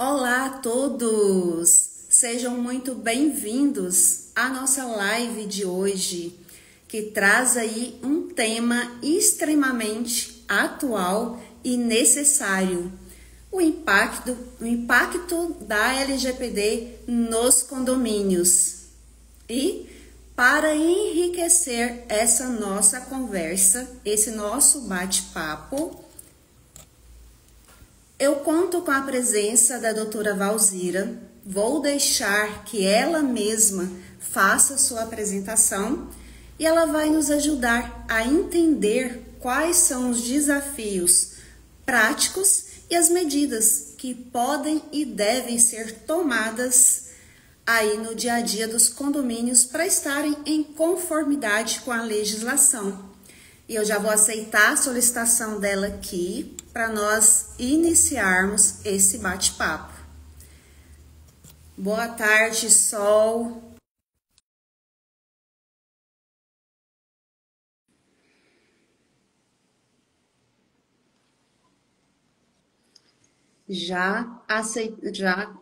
Olá a todos! Sejam muito bem-vindos à nossa live de hoje, que traz aí um tema extremamente atual e necessário: o impacto da LGPD nos condomínios. E para enriquecer essa nossa conversa, esse nosso bate-papo, eu conto com a presença da doutora Valzira. Vou deixar que ela mesma faça sua apresentação e ela vai nos ajudar a entender quais são os desafios práticos e as medidas que podem e devem ser tomadas aí no dia a dia dos condomínios para estarem em conformidade com a legislação. E eu já vou aceitar a solicitação dela aqui para nós iniciarmos esse bate-papo. Boa tarde, Sol. Já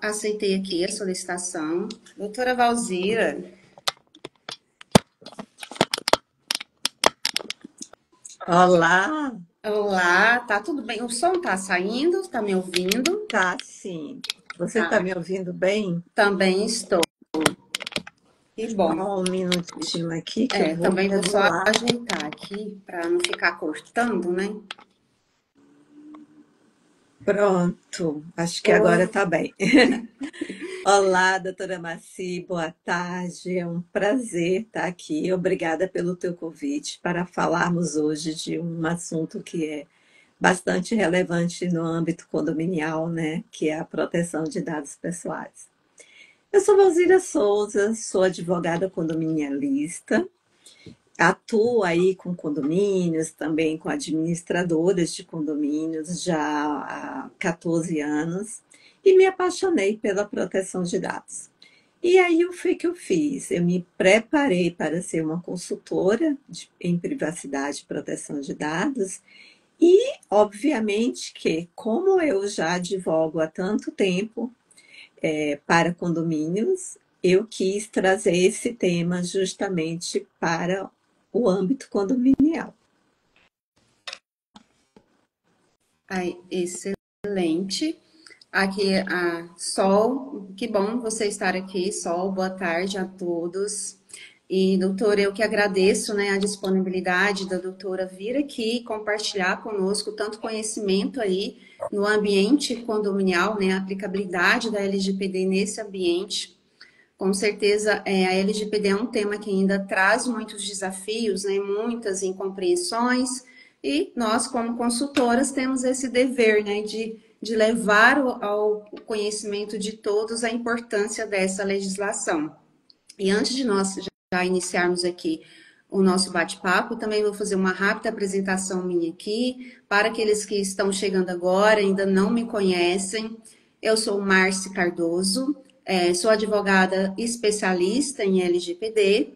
aceitei aqui a solicitação. Doutora Valzira. Olá! Olá, tá tudo bem? O som tá saindo? Tá me ouvindo? Tá, sim. Você tá me ouvindo bem? Também estou. Que bom. Só um minutinho aqui que eu vou Também vou só regular. ajeitar aqui para não ficar cortando, né? Pronto, acho que agora tá bem. Olá, doutora Maci, boa tarde. É um prazer estar aqui. Obrigada pelo teu convite para falarmos hoje de um assunto que é bastante relevante no âmbito condominial, né? Que é a proteção de dados pessoais. Eu sou Valzira Souza, sou advogada condominialista, atuo aí com condomínios, também com administradoras de condomínios já há 14 anos e me apaixonei pela proteção de dados. E aí o que eu fiz? Eu me preparei para ser uma consultora em privacidade e proteção de dados e, obviamente, que como eu já advogo há tanto tempo, para condomínios, eu quis trazer esse tema justamente para o âmbito condominial. Excelente. Aqui a Sol, que bom você estar aqui, Sol. Boa tarde a todos. E, doutora, eu que agradeço, né, a disponibilidade da doutora vir aqui compartilhar conosco tanto conhecimento aí no ambiente condominial, né, a aplicabilidade da LGPD nesse ambiente. Com certeza, a LGPD é um tema que ainda traz muitos desafios, né, muitas incompreensões, e nós, como consultoras, temos esse dever, né, de levar ao conhecimento de todos a importância dessa legislação. E antes de nós já iniciarmos aqui o nosso bate-papo, também vou fazer uma rápida apresentação minha aqui, para aqueles que estão chegando agora, ainda não me conhecem. Eu sou Márcia Cardoso, sou advogada especialista em LGPD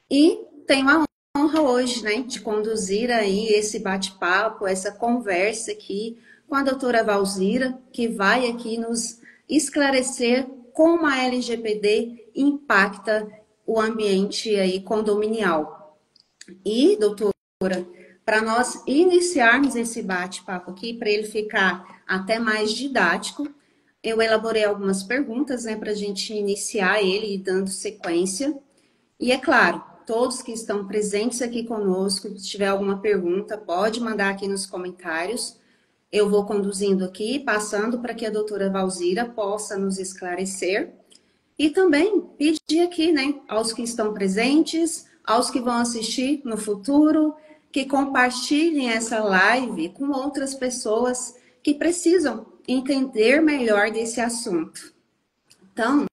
e tenho a honra hoje, né, de conduzir aí esse bate-papo, essa conversa aqui com a doutora Valzira, que vai aqui nos esclarecer como a LGPD impacta o ambiente aí condominial. E, doutora, para nós iniciarmos esse bate-papo aqui, para ele ficar até mais didático, eu elaborei algumas perguntas, né, para a gente iniciar ele dando sequência. E é claro, todos que estão presentes aqui conosco, se tiver alguma pergunta, pode mandar aqui nos comentários. Eu vou conduzindo aqui, passando para que a doutora Valzira possa nos esclarecer. E também pedir aqui, né, aos que estão presentes, aos que vão assistir no futuro, que compartilhem essa live com outras pessoas que precisam entender melhor desse assunto. Então,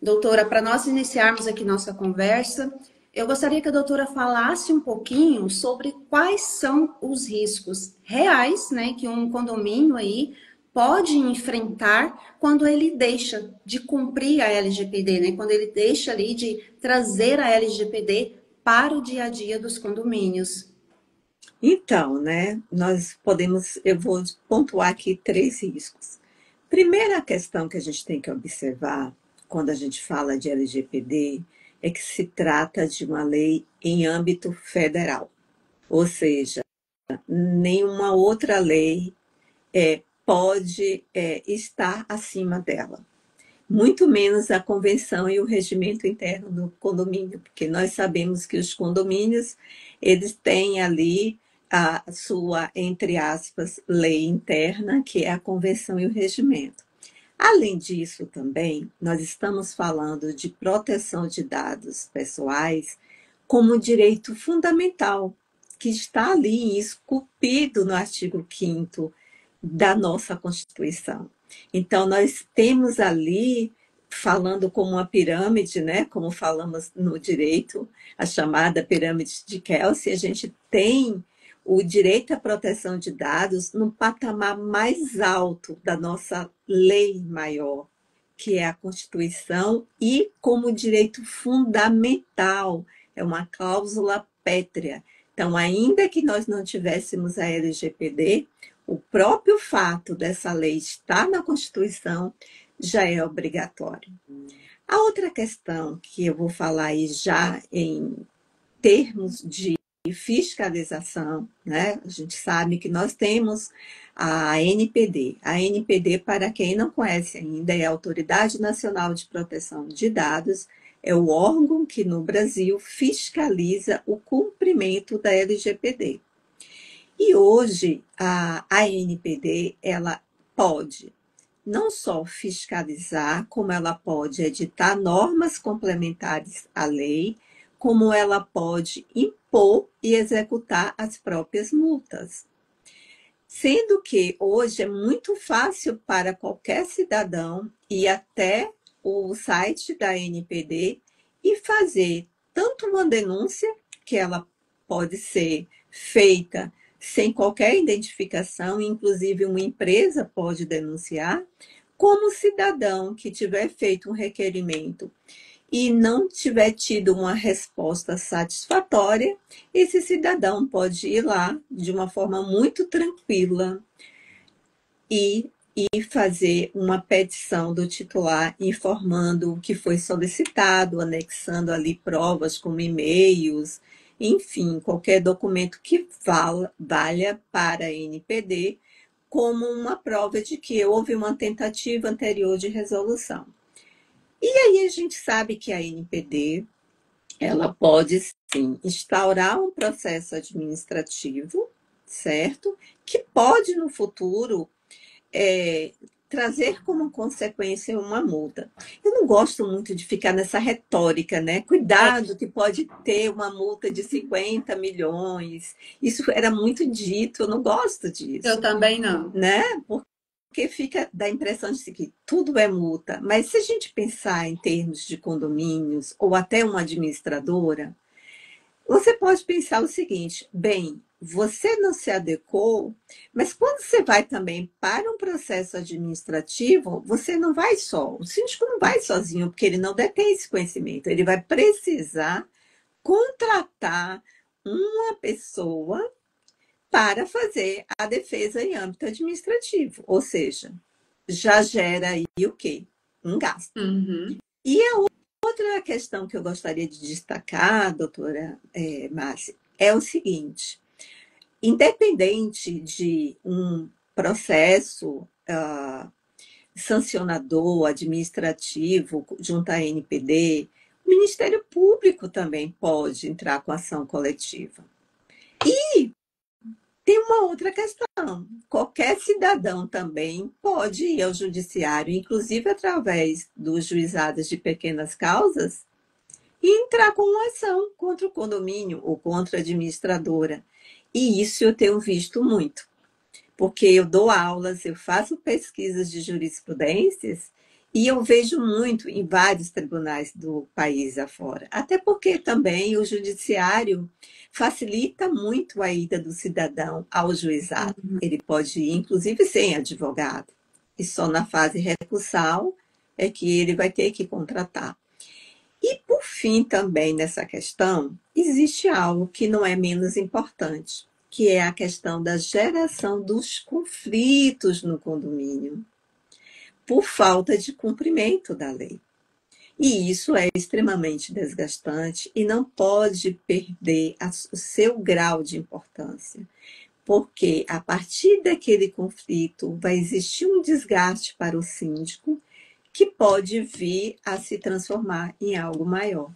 doutora, para nós iniciarmos aqui nossa conversa, eu gostaria que a doutora falasse um pouquinho sobre quais são os riscos reais, né, que um condomínio aí pode enfrentar quando ele deixa de cumprir a LGPD, né, quando ele deixa ali de trazer a LGPD para o dia a dia dos condomínios. Então, né, eu vou pontuar aqui 3 riscos. Primeira questão que a gente tem que observar quando a gente fala de LGPD é que se trata de uma lei em âmbito federal, ou seja, nenhuma outra lei pode estar acima dela. Muito menos a convenção e o regimento interno do condomínio, porque nós sabemos que os condomínios, eles têm ali a sua, entre aspas, lei interna, que é a convenção e o regimento. Além disso, também, nós estamos falando de proteção de dados pessoais como um direito fundamental, que está ali esculpido no artigo 5º da nossa Constituição. Então, nós temos ali, falando como uma pirâmide, né? Como falamos no direito, a chamada pirâmide de Kelsey, a gente tem o direito à proteção de dados no patamar mais alto da nossa lei maior, que é a Constituição, e como direito fundamental, é uma cláusula pétrea. Então, ainda que nós não tivéssemos a LGPD, o próprio fato dessa lei estar na Constituição já é obrigatório. A outra questão que eu vou falar aí já em termos de fiscalização, né? A gente sabe que nós temos a NPD. A NPD, para quem não conhece ainda, é a Autoridade Nacional de Proteção de Dados, é o órgão que no Brasil fiscaliza o cumprimento da LGPD. E hoje a ANPD ela pode não só fiscalizar, como ela pode editar normas complementares à lei, como ela pode impor e executar as próprias multas. Sendo que hoje é muito fácil para qualquer cidadão ir até o site da ANPD e fazer tanto uma denúncia, que ela pode ser feita sem qualquer identificação, inclusive uma empresa pode denunciar, como o cidadão que tiver feito um requerimento e não tiver tido uma resposta satisfatória, esse cidadão pode ir lá de uma forma muito tranquila e fazer uma petição do titular informando o que foi solicitado, anexando ali provas como e-mails, enfim, qualquer documento que valha para a NPD como uma prova de que houve uma tentativa anterior de resolução. E aí a gente sabe que a NPD ela pode sim instaurar um processo administrativo, certo? Que pode no futuro trazer como consequência uma multa. Eu não gosto muito de ficar nessa retórica, né? Cuidado que pode ter uma multa de 50 milhões. Isso era muito dito, eu não gosto disso. Eu também não. Né? Porque fica da impressão de que tudo é multa. Mas se a gente pensar em termos de condomínios ou até uma administradora, você pode pensar o seguinte: bem, você não se adequou, mas quando você vai também para um processo administrativo, você não vai só. O síndico não vai sozinho, porque ele não detém esse conhecimento. Ele vai precisar contratar uma pessoa para fazer a defesa em âmbito administrativo. Ou seja, já gera aí o quê? Um gasto. Uhum. E a outra questão que eu gostaria de destacar, doutora Márcia, é o seguinte: independente de um processo sancionador, administrativo, junto à NPD, o Ministério Público também pode entrar com ação coletiva. E tem uma outra questão: qualquer cidadão também pode ir ao judiciário, inclusive através dos juizados de pequenas causas, e entrar com uma ação contra o condomínio ou contra a administradora. E isso eu tenho visto muito, porque eu dou aulas, eu faço pesquisas de jurisprudências e eu vejo muito em vários tribunais do país afora. Até porque também o judiciário facilita muito a ida do cidadão ao juizado. Ele pode ir, inclusive, sem advogado. E só na fase recursal é que ele vai ter que contratar. E, por fim, também nessa questão, existe algo que não é menos importante, que é a questão da geração dos conflitos no condomínio. por falta de cumprimento da lei. E isso é extremamente desgastante e não pode perder o seu grau de importância, porque a partir daquele conflito vai existir um desgaste para o síndico que pode vir a se transformar em algo maior.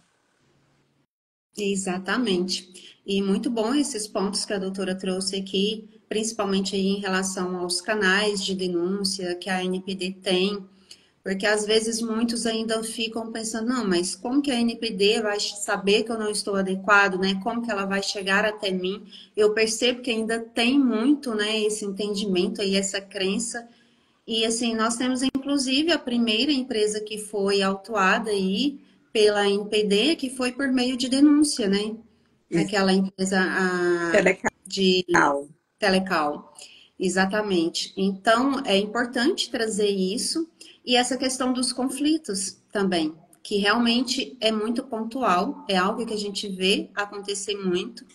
Exatamente. E muito bom esses pontos que a doutora trouxe aqui, principalmente aí em relação aos canais de denúncia que a NPD tem, porque às vezes muitos ainda ficam pensando, não, mas como que a NPD vai saber que eu não estou adequado, né? Como que ela vai chegar até mim? Eu percebo que ainda tem muito, né, esse entendimento aí, essa crença. E assim, nós temos inclusive a primeira empresa que foi autuada aí pela NPD, que foi por meio de denúncia, né? Aquela empresa de Telecal. Telecal. Exatamente. Então, é importante trazer isso e essa questão dos conflitos também, que realmente é muito pontual, é algo que a gente vê acontecer muito.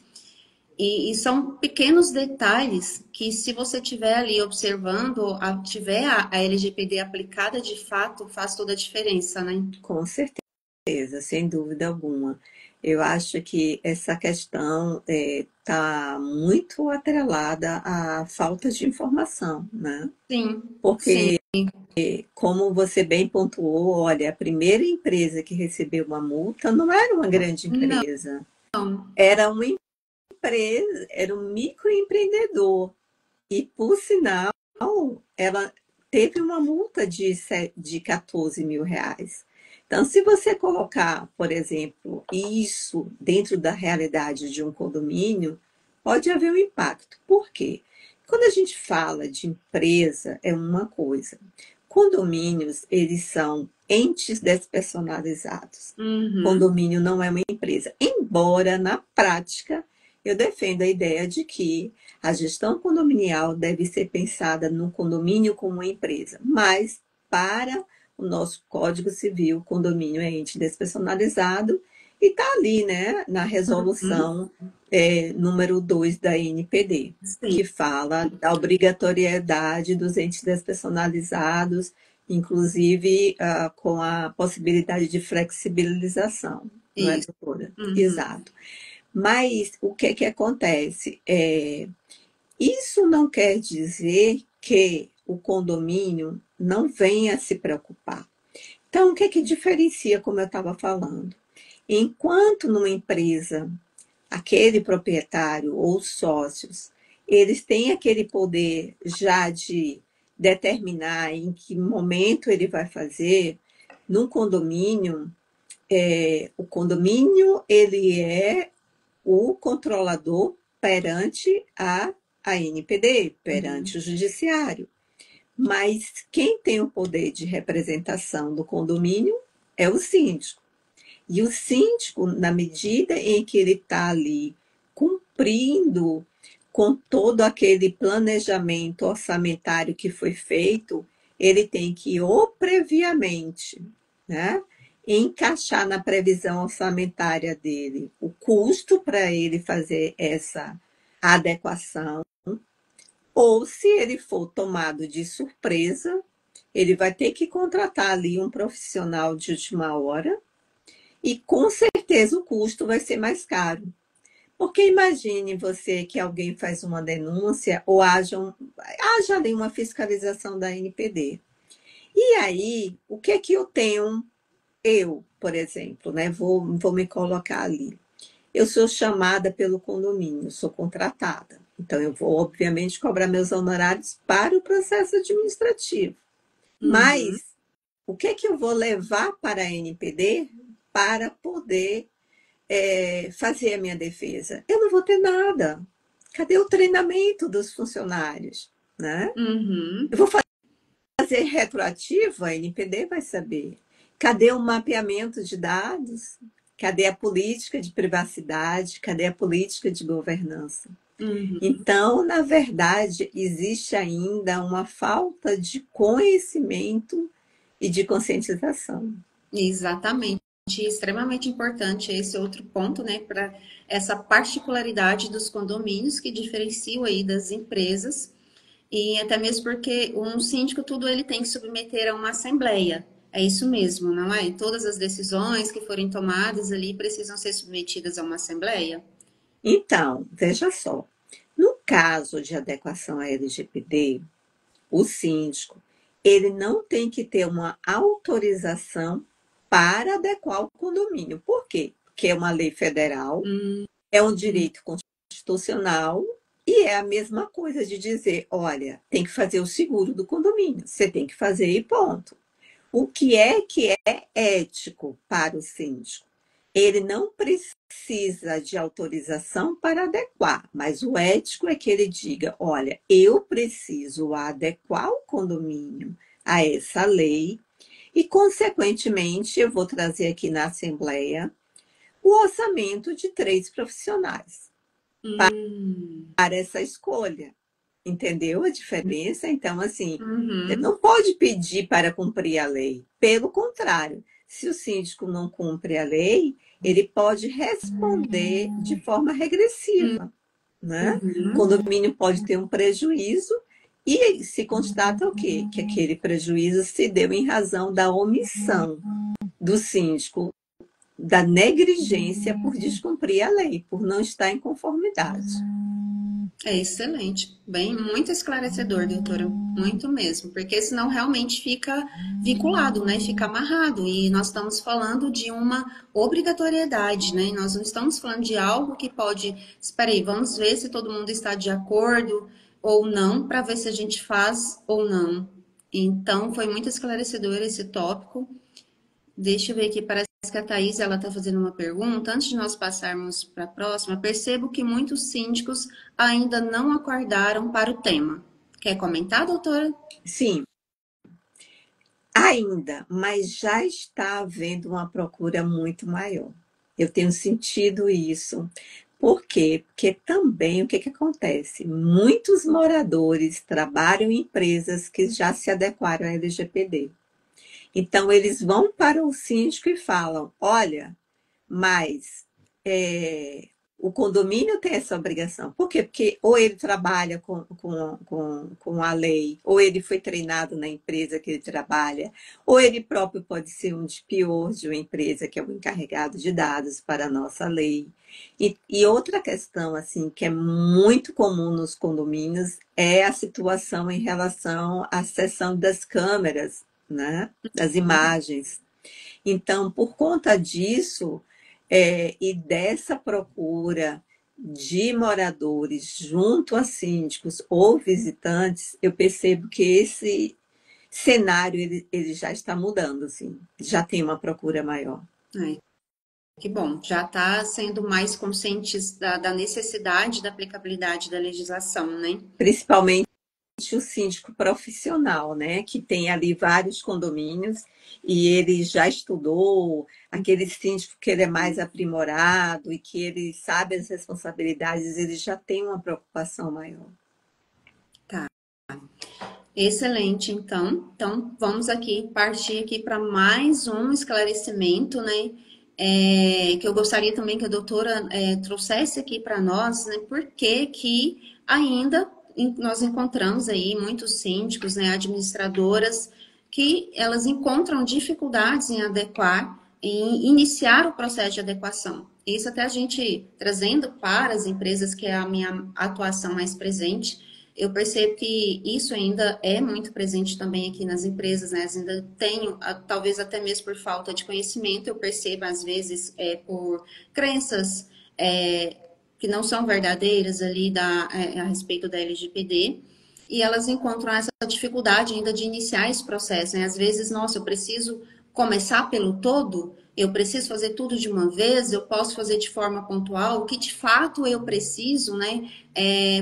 E são pequenos detalhes que, se você estiver ali observando, tiver a LGPD aplicada de fato, faz toda a diferença, né? Com certeza, sem dúvida alguma. Eu acho que essa questão está muito atrelada à falta de informação, né? Sim, sim. Porque, como você bem pontuou, olha, a primeira empresa que recebeu uma multa não era uma grande Não, empresa, era uma empresa, era um microempreendedor. E, por sinal, ela teve uma multa de 14 mil reais. Então, se você colocar, por exemplo, isso dentro da realidade de um condomínio, pode haver um impacto. Por quê? Quando a gente fala de empresa, é uma coisa. Condomínios, eles são entes despersonalizados. uhum, Condomínio não é uma empresa. Embora, na prática, eu defendo a ideia de que a gestão condominial deve ser pensada no condomínio como uma empresa, mas para o nosso Código Civil, condomínio é ente despersonalizado e está ali, né, na uhum, resolução número 2 da NPD, sim, que fala da obrigatoriedade dos entes despersonalizados, inclusive com a possibilidade de flexibilização, não é, isso. doutora? Uhum, Exato. Mas o que que acontece? Isso não quer dizer que o condomínio não venha se preocupar. Então, o que que diferencia, como eu estava falando? Enquanto numa empresa, aquele proprietário ou sócios, eles têm aquele poder já de determinar em que momento ele vai fazer, num condomínio, o condomínio ele é o controlador perante a ANPD, uhum, perante o judiciário. Mas quem tem o poder de representação do condomínio é o síndico. E o síndico, na medida em que ele está ali cumprindo com todo aquele planejamento orçamentário que foi feito, ele tem que, ou previamente, né, encaixar na previsão orçamentária dele o custo para ele fazer essa adequação, ou se ele for tomado de surpresa, ele vai ter que contratar ali um profissional de última hora e com certeza o custo vai ser mais caro. Porque imagine você que alguém faz uma denúncia ou haja ali uma fiscalização da NPD. E aí, o que é que eu tenho? Eu, por exemplo, né? Vou me colocar ali. Eu sou chamada pelo condomínio, sou contratada. Então, eu vou, obviamente, cobrar meus honorários para o processo administrativo. uhum. Mas, o que é que eu vou levar para a NPD para poder fazer a minha defesa? Eu não vou ter nada. Cadê o treinamento dos funcionários? Né? Uhum. Eu vou fazer retroativo, a NPD vai saber. Cadê o mapeamento de dados? Cadê a política de privacidade? Cadê a política de governança? Uhum. Então, na verdade, existe ainda uma falta de conhecimento e de conscientização. Exatamente. Extremamente importante esse outro ponto, né, para essa particularidade dos condomínios que diferenciam aí das empresas. E até mesmo porque um síndico, tudo ele tem que submeter a uma assembleia. É isso mesmo, não é? Todas as decisões que forem tomadas ali precisam ser submetidas a uma assembleia. Então, veja só, no caso de adequação à LGPD, o síndico, ele não tem que ter uma autorização para adequar o condomínio. Por quê? Porque é uma lei federal, é um direito constitucional e é a mesma coisa de dizer, olha, tem que fazer o seguro do condomínio, você tem que fazer e ponto. O que é ético para o síndico? Ele não precisa de autorização para adequar, mas o ético é que ele diga: olha, eu preciso adequar o condomínio a essa lei e, consequentemente, eu vou trazer aqui na Assembleia o orçamento de 3 profissionais para essa escolha. Entendeu a diferença? Então, assim, você Uhum. não pode pedir para cumprir a lei. Pelo contrário, se o síndico não cumpre a lei, ele pode responder de forma regressiva, né? O Uhum. condomínio pode ter um prejuízo e se constata o quê? Que aquele prejuízo se deu em razão da omissão do síndico, da negligência por descumprir a lei, por não estar em conformidade. É excelente, bem, muito esclarecedor, doutora, muito mesmo, porque senão realmente fica vinculado, né? Fica amarrado. E nós estamos falando de uma obrigatoriedade, né? Nós não estamos falando de algo que pode. Espera aí, vamos ver se todo mundo está de acordo ou não, para ver se a gente faz ou não. Então, foi muito esclarecedor esse tópico. Deixa eu ver aqui, parece que a Thaís ela está fazendo uma pergunta. Antes de nós passarmos para a próxima, percebo que muitos síndicos ainda não acordaram para o tema. Quer comentar, doutora? Sim, ainda, mas já está havendo uma procura muito maior. Eu tenho sentido isso. Por quê? Porque também o que, que acontece? Muitos moradores trabalham em empresas que já se adequaram à LGPD. Então, eles vão para o síndico e falam: olha, mas o condomínio tem essa obrigação. Por quê? Porque ou ele trabalha com a lei, ou ele foi treinado na empresa que ele trabalha, ou ele próprio pode ser um DPO de uma empresa que é o encarregado de dados para a nossa lei. E outra questão assim que é muito comum nos condomínios é a situação em relação à seção das câmeras, né? Das imagens. Então, por conta disso, e dessa procura de moradores junto a síndicos ou visitantes, eu percebo que esse cenário ele já está mudando, assim, já tem uma procura maior. É, que bom, já está sendo mais conscientes da necessidade da aplicabilidade da legislação, né? Principalmente o síndico profissional, né, que tem ali vários condomínios e ele já estudou, aquele síndico que ele é mais aprimorado e que ele sabe as responsabilidades, ele já tem uma preocupação maior. Tá. Excelente, então. Então, vamos aqui partir aqui para mais um esclarecimento, né? Que eu gostaria também que a doutora trouxesse aqui para nós, né? Por que ainda nós encontramos aí muitos síndicos, né? Administradoras que elas encontram dificuldades em adequar, em iniciar o processo de adequação. Isso até a gente trazendo para as empresas, que é a minha atuação mais presente, eu percebo que isso ainda é muito presente também aqui nas empresas, né? Ainda tenho, talvez até mesmo por falta de conhecimento, eu percebo às vezes por crenças é, que não são verdadeiras ali a respeito da LGPD, e elas encontram essa dificuldade ainda de iniciar esse processo, né? Às vezes, nossa, eu preciso começar pelo todo, eu preciso fazer tudo de uma vez, eu posso fazer de forma pontual, o que de fato eu preciso, né?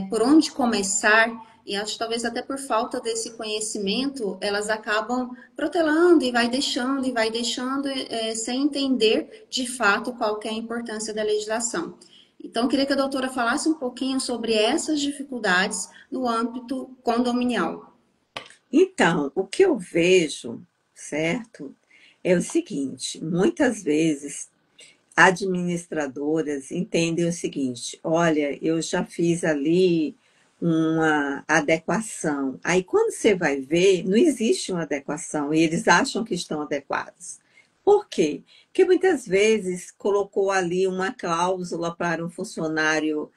Por onde começar, e acho que talvez até por falta desse conhecimento, elas acabam protelando e vai deixando, sem entender de fato qual que é a importância da legislação. Então, queria que a doutora falasse um pouquinho sobre essas dificuldades no âmbito condominial. Então, o que eu vejo, certo, é o seguinte: muitas vezes administradoras entendem o seguinte: olha, eu já fiz ali uma adequação. Aí, quando você vai ver, não existe uma adequação e eles acham que estão adequados. Por quê? Porque muitas vezes colocou ali uma cláusula para um funcionário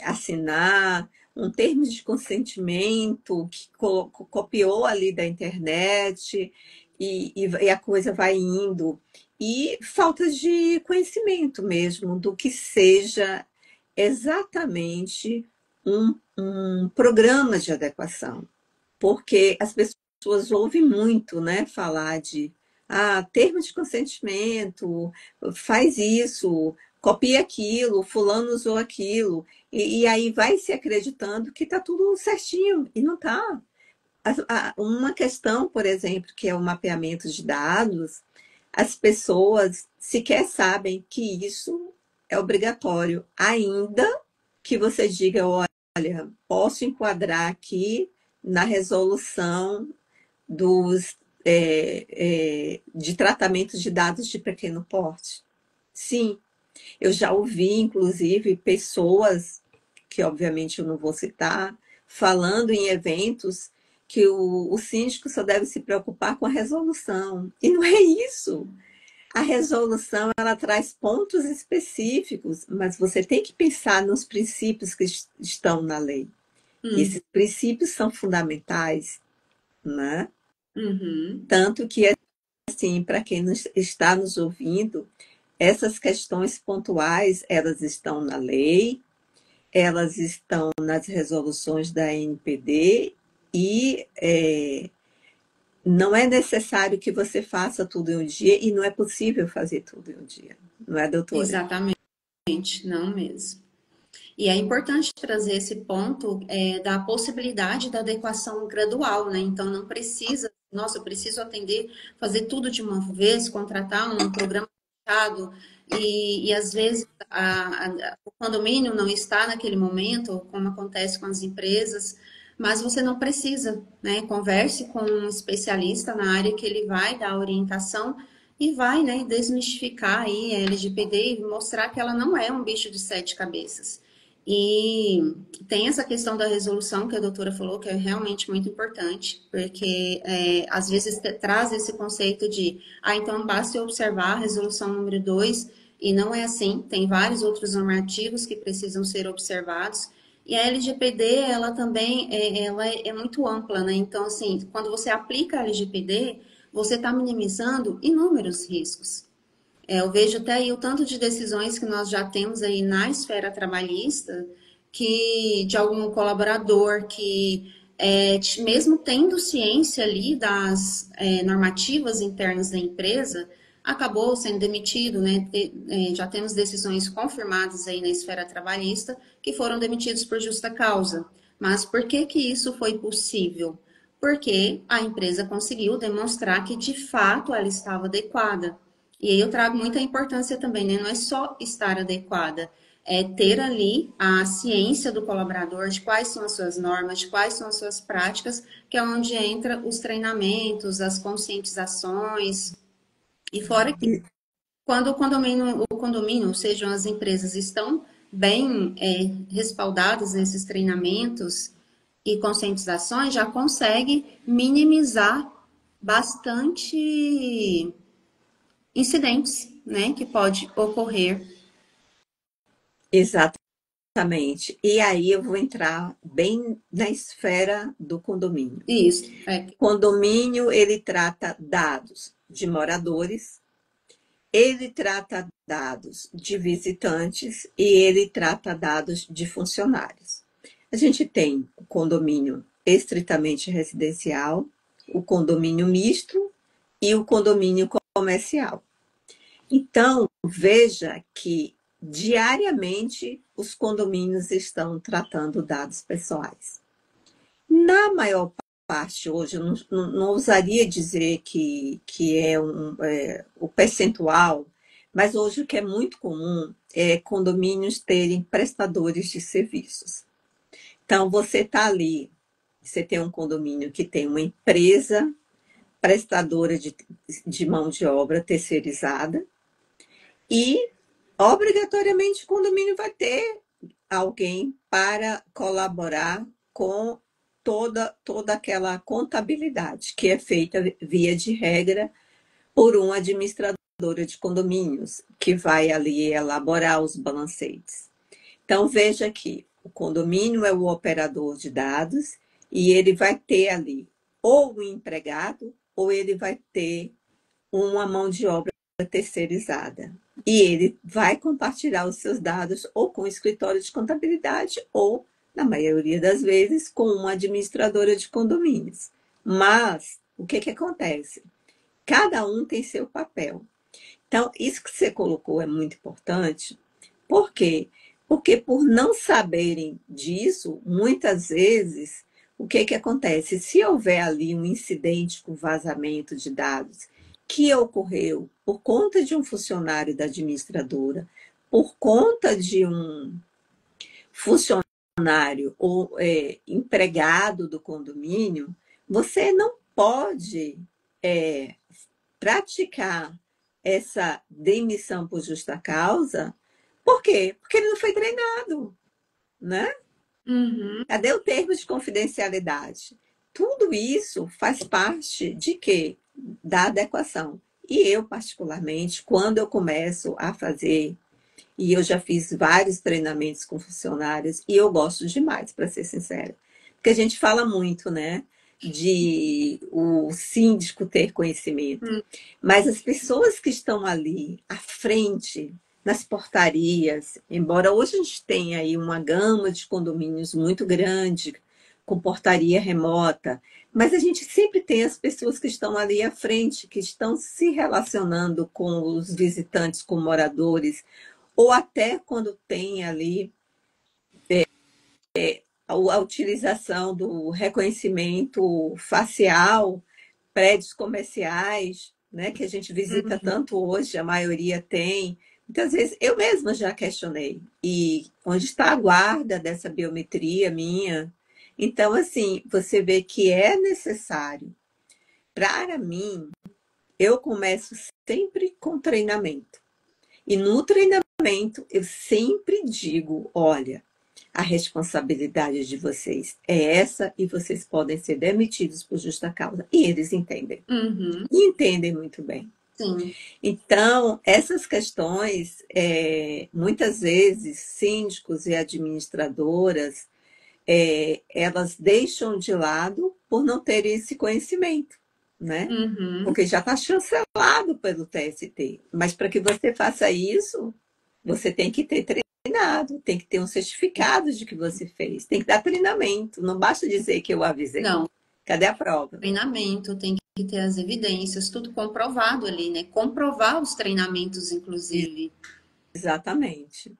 assinar, um termo de consentimento que copiou ali da internet e a coisa vai indo. E falta de conhecimento mesmo do que seja exatamente um programa de adequação, porque as pessoas ouvem muito, né, falar de termo de consentimento, faz isso, copia aquilo, fulano usou aquilo, e aí vai se acreditando que está tudo certinho, e não está. Uma questão, por exemplo, que é o mapeamento de dados, as pessoas sequer sabem que isso é obrigatório, ainda que você diga, olha, posso enquadrar aqui na resolução de tratamento de dados de pequeno porte. Sim, eu já ouvi, inclusive, pessoas, que obviamente eu não vou citar, falando em eventos que o síndico só deve se preocupar com a resolução. E não é isso. A resolução, ela traz pontos específicos, mas você tem que pensar nos princípios que estão na lei. Esses princípios são fundamentais, né? Tanto que, assim, para quem está nos ouvindo, essas questões pontuais, elas estão na lei, elas estão nas resoluções da ANPD e não é necessário que você faça tudo em um dia e não é possível fazer tudo em um dia, não é, doutora? Exatamente, não mesmo. E é importante trazer esse ponto da possibilidade da adequação gradual, né? Então, não precisa, nossa, eu preciso atender, fazer tudo de uma vez, contratar um programa fechado, e às vezes o condomínio não está naquele momento, como acontece com as empresas, mas você não precisa, né? Converse com um especialista na área que ele vai dar orientação e vai, né, desmistificar aí a LGPD e mostrar que ela não é um bicho de sete cabeças. E tem essa questão da resolução que a doutora falou, que é realmente muito importante, porque às vezes traz esse conceito de, então basta eu observar a resolução número 2, e não é assim, tem vários outros normativos que precisam ser observados. E a LGPD, ela também ela é muito ampla, né? Então, assim, quando você aplica a LGPD, você está minimizando inúmeros riscos. Eu vejo até aí o tanto de decisões que nós já temos aí na esfera trabalhista, que de algum colaborador que, mesmo tendo ciência ali das normativas internas da empresa, acabou sendo demitido, né? Já temos decisões confirmadas aí na esfera trabalhista que foram demitidos por justa causa. Mas por que que isso foi possível? Porque a empresa conseguiu demonstrar que de fato ela estava adequada. E aí eu trago muita importância também, né? Não é só estar adequada, é ter ali a ciência do colaborador, de quais são as suas normas, de quais são as suas práticas, que é onde entra os treinamentos, as conscientizações. E fora que quando o condomínio, ou seja, as empresas estão bem respaldadas nesses treinamentos e conscientizações, já consegue minimizar bastante incidentes, né, que pode ocorrer. Exatamente. E aí eu vou entrar bem na esfera do condomínio. Isso. Condomínio, ele trata dados de moradores, ele trata dados de visitantes e ele trata dados de funcionários. A gente tem o condomínio estritamente residencial, o condomínio misto e o condomínio comercial. Então, veja que diariamente os condomínios estão tratando dados pessoais. Na maior parte hoje, eu não ousaria dizer que é o percentual, mas hoje o que é muito comum é condomínios terem prestadores de serviços. Então, você está ali, você tem um condomínio que tem uma empresa prestadora de mão de obra terceirizada, e, obrigatoriamente, o condomínio vai ter alguém para colaborar com toda aquela contabilidade que é feita via de regra por uma administradora de condomínios, que vai ali elaborar os balancetes. Então, veja que o condomínio é o operador de dados e ele vai ter ali ou um empregado ou ele vai ter uma mão de obra terceirizada. E ele vai compartilhar os seus dados ou com o escritório de contabilidade ou, na maioria das vezes, com uma administradora de condomínios. Mas, o que acontece? Cada um tem seu papel. Então, isso que você colocou é muito importante. Por quê? Porque por não saberem disso, muitas vezes, o que acontece? Se houver ali um incidente com vazamento de dados que ocorreu por conta de um funcionário da administradora, por conta de um funcionário ou empregado do condomínio, você não pode praticar essa demissão por justa causa. Por quê? Porque ele não foi treinado, né? Uhum. Cadê o termo de confidencialidade? Tudo isso faz parte de quê? Da adequação. E eu, particularmente, quando eu começo a fazer, e eu já fiz vários treinamentos com funcionários, e eu gosto demais, para ser sincera, porque a gente fala muito, né? De o síndico ter conhecimento. Mas as pessoas que estão ali à frente, nas portarias, embora hoje a gente tenha aí uma gama de condomínios muito grande, com portaria remota, mas a gente sempre tem as pessoas que estão ali à frente, que estão se relacionando com os visitantes, com moradores, ou até quando tem ali a utilização do reconhecimento facial, prédios comerciais, né, que a gente visita tanto hoje, a maioria tem. Muitas vezes eu mesma já questionei. E onde está a guarda dessa biometria minha? Então, assim, você vê que é necessário. Para mim, eu começo sempre com treinamento. E no treinamento, eu sempre digo: olha, a responsabilidade de vocês é essa e vocês podem ser demitidos por justa causa. E eles entendem. Uhum. E entendem muito bem. Sim. Então, essas questões, muitas vezes, síndicos e administradoras, elas deixam de lado por não terem esse conhecimento, né? Uhum. Porque já está chancelado pelo TST. Mas para que você faça isso, você tem que ter treinado, tem que ter um certificado de que você fez, tem que dar treinamento. Não basta dizer que eu avisei. Não, Cadê a prova? treinamento, tem que ter as evidências, tudo comprovado ali, né? Comprovar os treinamentos, inclusive. Exatamente.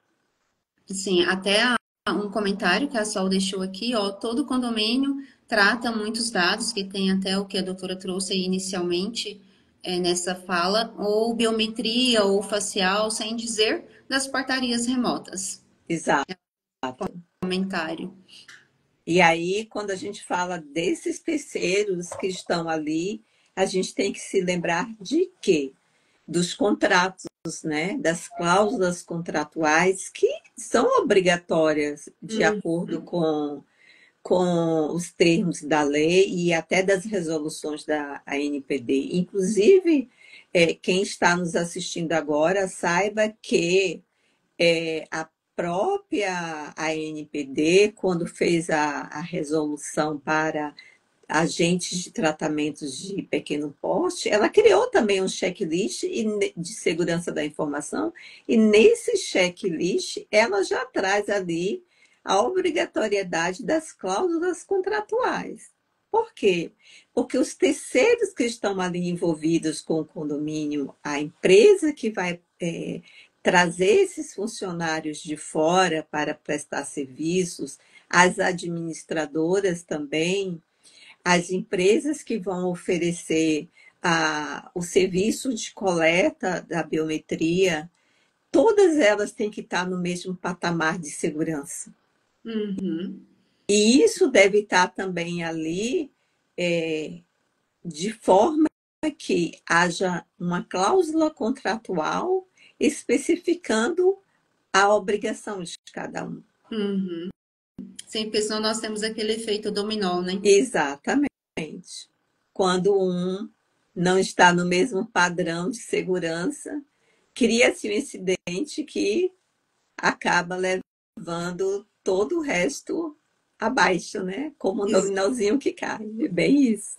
Sim, até um comentário que a Sol deixou aqui, ó, todo condomínio trata muitos dados, que tem até o que a doutora trouxe aí inicialmente nessa fala, ou biometria ou facial, sem dizer das portarias remotas. Exato. Comentário. E aí, quando a gente fala desses terceiros que estão ali, a gente tem que se lembrar de quê? Dos contratos, né? Das cláusulas contratuais que são obrigatórias de acordo com os termos da lei e até das resoluções da ANPD. Inclusive, quem está nos assistindo agora, saiba que a própria ANPD, quando fez a resolução para agentes de tratamentos de pequeno porte, ela criou também um checklist de segurança da informação, e nesse checklist ela já traz ali a obrigatoriedade das cláusulas contratuais. Por quê? Porque os terceiros que estão ali envolvidos com o condomínio, a empresa que vai trazer esses funcionários de fora para prestar serviços, as administradoras também, as empresas que vão oferecer o serviço de coleta da biometria, todas elas têm que estar no mesmo patamar de segurança. Uhum. E isso deve estar também ali de forma que haja uma cláusula contratual especificando a obrigação de cada um. Uhum. Sim, porque senão nós temos aquele efeito dominó, né? Exatamente. Quando um não está no mesmo padrão de segurança, cria-se um incidente que acaba levando todo o resto abaixo, né? Como um Ex- dominózinho que cai. É bem isso.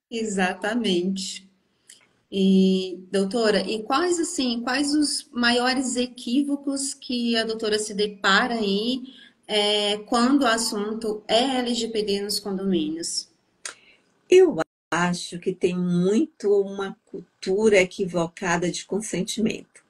Exatamente. E, doutora, e quais, assim, quais os maiores equívocos que a doutora se depara aí quando o assunto é LGPD nos condomínios? Eu acho que tem muito uma cultura equivocada de consentimento.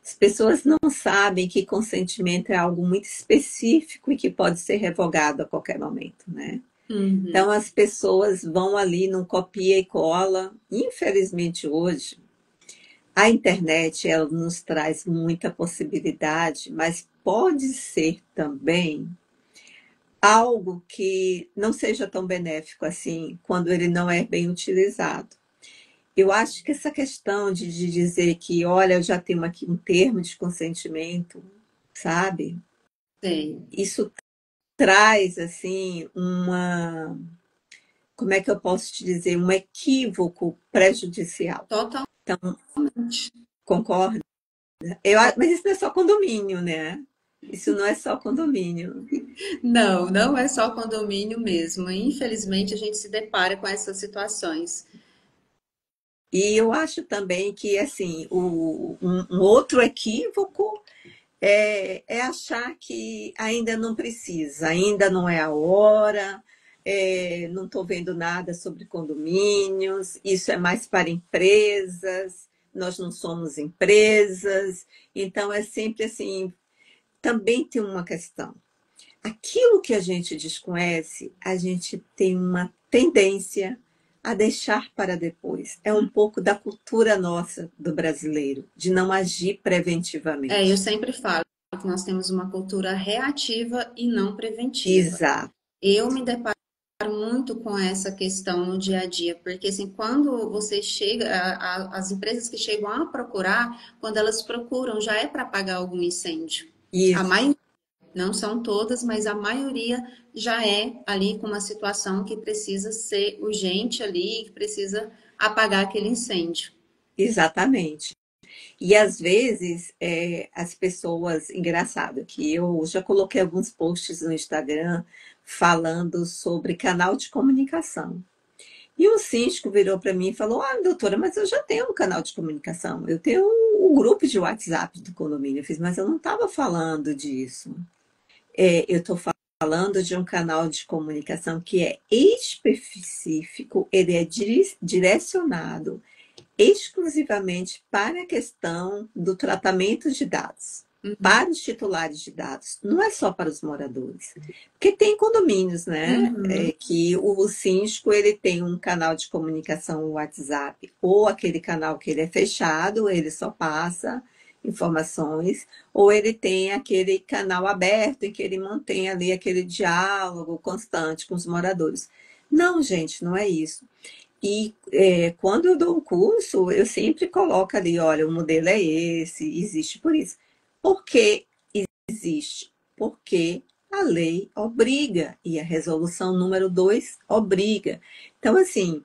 As pessoas não sabem que consentimento é algo muito específico e que pode ser revogado a qualquer momento, né? Uhum. Então as pessoas vão ali num copia e cola. Infelizmente hoje a internet ela nos traz muita possibilidade, mas pode ser também algo que não seja tão benéfico assim quando ele não é bem utilizado. Eu acho que essa questão de dizer que, olha, eu já tenho aqui um termo de consentimento, sabe? Sei. Isso traz, assim, como é que eu posso te dizer, um equívoco prejudicial. Totalmente. Então, concorda? Mas isso não é só condomínio, né? Isso não é só condomínio. Não, não é só condomínio mesmo. Infelizmente, a gente se depara com essas situações. E eu acho também que, assim, um outro equívoco é achar que ainda não precisa, ainda não é a hora, não estou vendo nada sobre condomínios, isso é mais para empresas, nós não somos empresas, então é sempre assim. Também tem uma questão. Aquilo que a gente desconhece, a gente tem uma tendência a deixar para depois. É um pouco da cultura nossa do brasileiro, de não agir Eu preventivamente. sempre falo que nós temos uma cultura reativa e não preventiva. Exato. Eu me deparo muito com essa questão no dia a dia, porque assim, quando você chega, as empresas que chegam a procurar, quando elas procuram, já é para apagar algum incêndio. A Isso, maioria, não são todas, mas a maioria já é ali com uma situação que precisa ser urgente ali, que precisa apagar aquele incêndio. exatamente. E às vezes as pessoas, engraçado, que eu já coloquei alguns posts no Instagram falando sobre canal de comunicação. E o síndico virou para mim e falou: Ah, doutora, mas eu já tenho um canal de comunicação, eu tenho um grupo de WhatsApp do condomínio. Eu fiz, mas eu não estava falando disso. Eu estou falando de um canal de comunicação que é específico, ele é direcionado exclusivamente para a questão do tratamento de dados, para os titulares de dados, não é só para os moradores. Porque tem condomínios, né, Uhum. que o síndico ele tem um canal de comunicação no WhatsApp, ou aquele canal que ele é fechado, ele só passa informações, ou ele tem aquele canal aberto em que ele mantém ali aquele diálogo constante com os moradores. Não, gente, não é isso. E quando eu dou um curso, eu sempre coloco ali, olha, o modelo é esse, existe por isso. Por que existe? Porque a lei obriga, e a resolução número 2 obriga. Então, assim,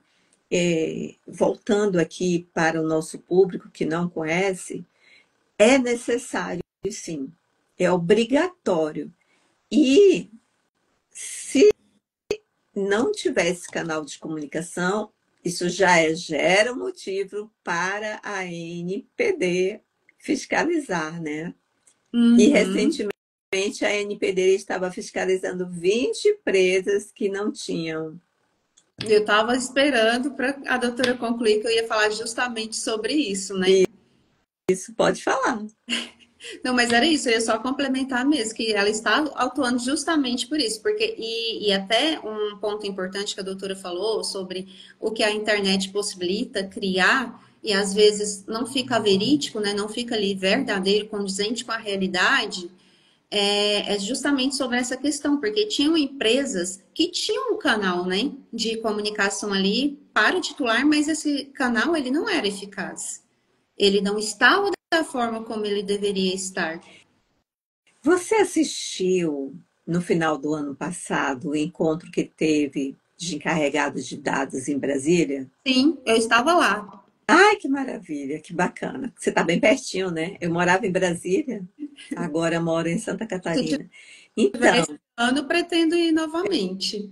voltando aqui para o nosso público que não conhece, é necessário, sim, é obrigatório. E se não tivesse canal de comunicação, isso gera um motivo para a NPD fiscalizar, né? E Uhum. recentemente a NPD estava fiscalizando 20 empresas que não tinham. Eu estava esperando para a doutora concluir que eu ia falar justamente sobre isso, né? Isso pode falar. Não, mas era isso, eu ia só complementar mesmo, que ela está atuando justamente por isso, porque, e até um ponto importante que a doutora falou sobre o que a internet possibilita criar, e às vezes não fica verídico, né? Não fica ali verdadeiro, condizente com a realidade, é justamente sobre essa questão, porque tinham empresas que tinham um canal, né, de comunicação ali para o titular, mas esse canal ele não era eficaz. Ele não estava da forma como ele deveria estar. Você assistiu no final do ano passado o encontro que teve de encarregados de dados em Brasília? Sim, eu estava lá. Ai, que maravilha, que bacana. Você está bem pertinho, né? Eu morava em Brasília, agora moro em Santa Se Catarina. tiver Então, esse ano, pretendo ir novamente.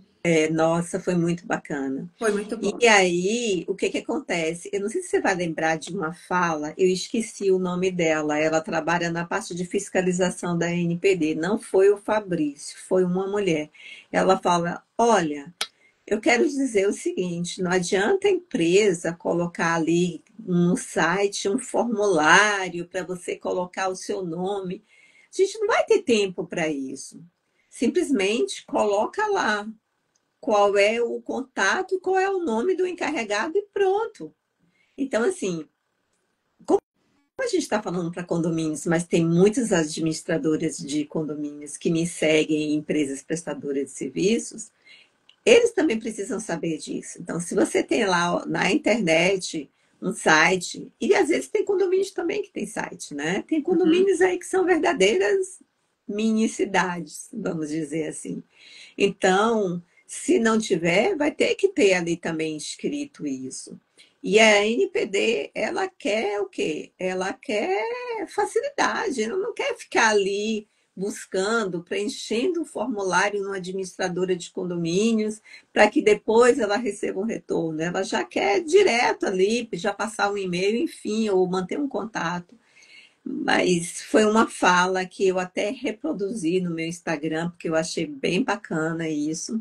nossa, foi muito bacana. Foi muito bom. E aí, o que que acontece? Eu não sei se você vai lembrar de uma fala, eu esqueci o nome dela. Ela trabalha na parte de fiscalização da NPD. Não foi o Fabrício, foi uma mulher. Ela fala: olha, eu quero dizer o seguinte: não adianta a empresa colocar ali no site um formulário para você colocar o seu nome. A gente não vai ter tempo para isso. Simplesmente coloca lá qual é o contato, qual é o nome do encarregado e pronto. Então, assim, como a gente está falando para condomínios, mas tem muitas administradoras de condomínios que me seguem em empresas prestadoras de serviços, eles também precisam saber disso. Então, se você tem lá na internet um site, e às vezes tem condomínios também que tem site, né? Tem Uhum. condomínios aí que são verdadeiras mini cidades, vamos dizer assim. Então, se não tiver, vai ter que ter ali também escrito isso. E a NPD, ela quer o quê? Ela quer facilidade, ela não quer ficar ali buscando, preenchendo o formulário numa administradora de condomínios, para que depois ela receba um retorno. Ela já quer direto ali, já passar um e-mail, enfim, ou manter um contato. Mas foi uma fala que eu até reproduzi no meu Instagram, porque eu achei bem bacana isso,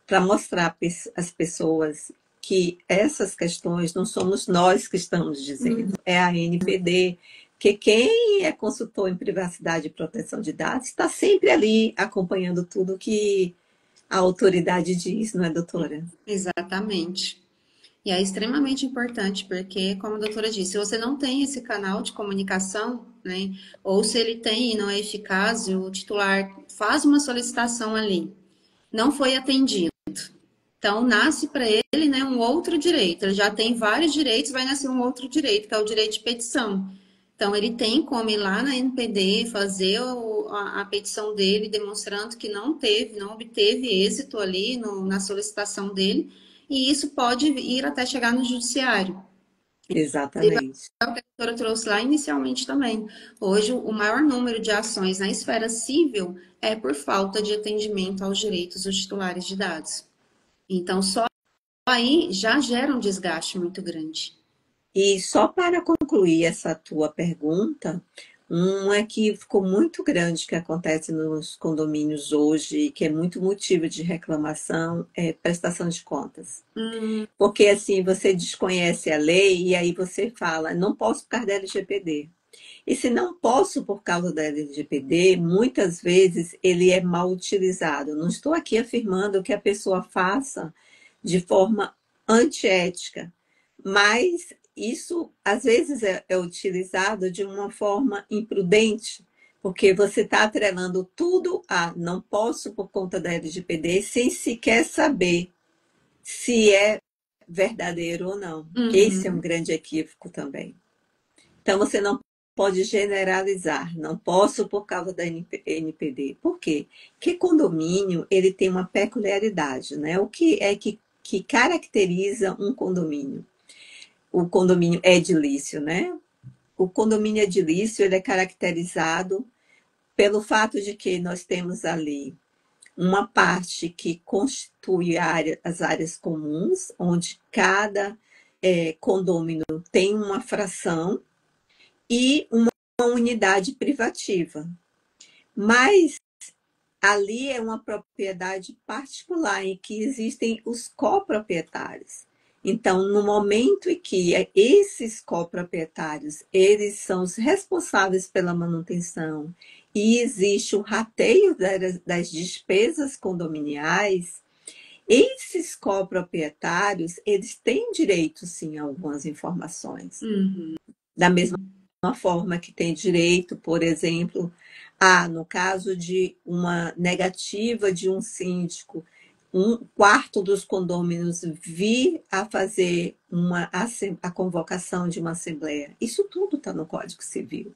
para mostrar às pessoas que essas questões não somos nós que estamos Uhum. dizendo, é a NPD, que quem é consultor em privacidade e proteção de dados está sempre ali acompanhando tudo que a autoridade diz, não é, doutora? Exatamente. E é extremamente importante, porque, como a doutora disse, se você não tem esse canal de comunicação, né, ou se ele tem e não é eficaz, e o titular faz uma solicitação ali, não foi atendido. Então, nasce para ele, né, um outro direito. Ele já tem vários direitos, vai nascer um outro direito, que é o direito de petição. Então, ele tem como ir lá na NPD, fazer a petição dele, demonstrando que não teve, não obteve êxito ali na solicitação dele, e isso pode ir até chegar no judiciário. Exatamente. É o que a doutora trouxe lá inicialmente também. Hoje, o maior número de ações na esfera civil é por falta de atendimento aos direitos dos titulares de dados. Então, só aí já gera um desgaste muito grande. E só para concluir essa tua pergunta, um equívoco muito grande que acontece nos condomínios hoje, que é muito motivo de reclamação, é prestação de contas. Porque assim, você desconhece a lei e aí você fala, não posso por causa da LGPD. E se não posso por causa da LGPD, muitas vezes ele é mal utilizado. Não estou aqui afirmando que a pessoa faça de forma antiética, mas isso às vezes é utilizado de uma forma imprudente, porque você está atrelando tudo a não posso por conta da LGPD, sem sequer saber se é verdadeiro ou não. Esse é um Uhum. grande equívoco também. Então, você não pode generalizar, não posso por causa da NPD. Por quê? Porque condomínio, ele tem uma peculiaridade, né? O que é que caracteriza um condomínio? O condomínio edilício, né? O condomínio edilício, ele é caracterizado pelo fato de que nós temos ali uma parte que constitui as áreas comuns, onde cada condômino tem uma fração, e uma unidade privativa. Mas ali é uma propriedade particular em que existem os coproprietários. Então, no momento em que esses coproprietários, eles são os responsáveis pela manutenção e existe o rateio das despesas condominiais, esses coproprietários, eles têm direito, sim, a algumas informações. Uhum. Da mesma forma que tem direito, por exemplo, no caso de uma negativa de um síndico um quarto dos condôminos vir a fazer a convocação de uma assembleia. Isso tudo está no Código Civil.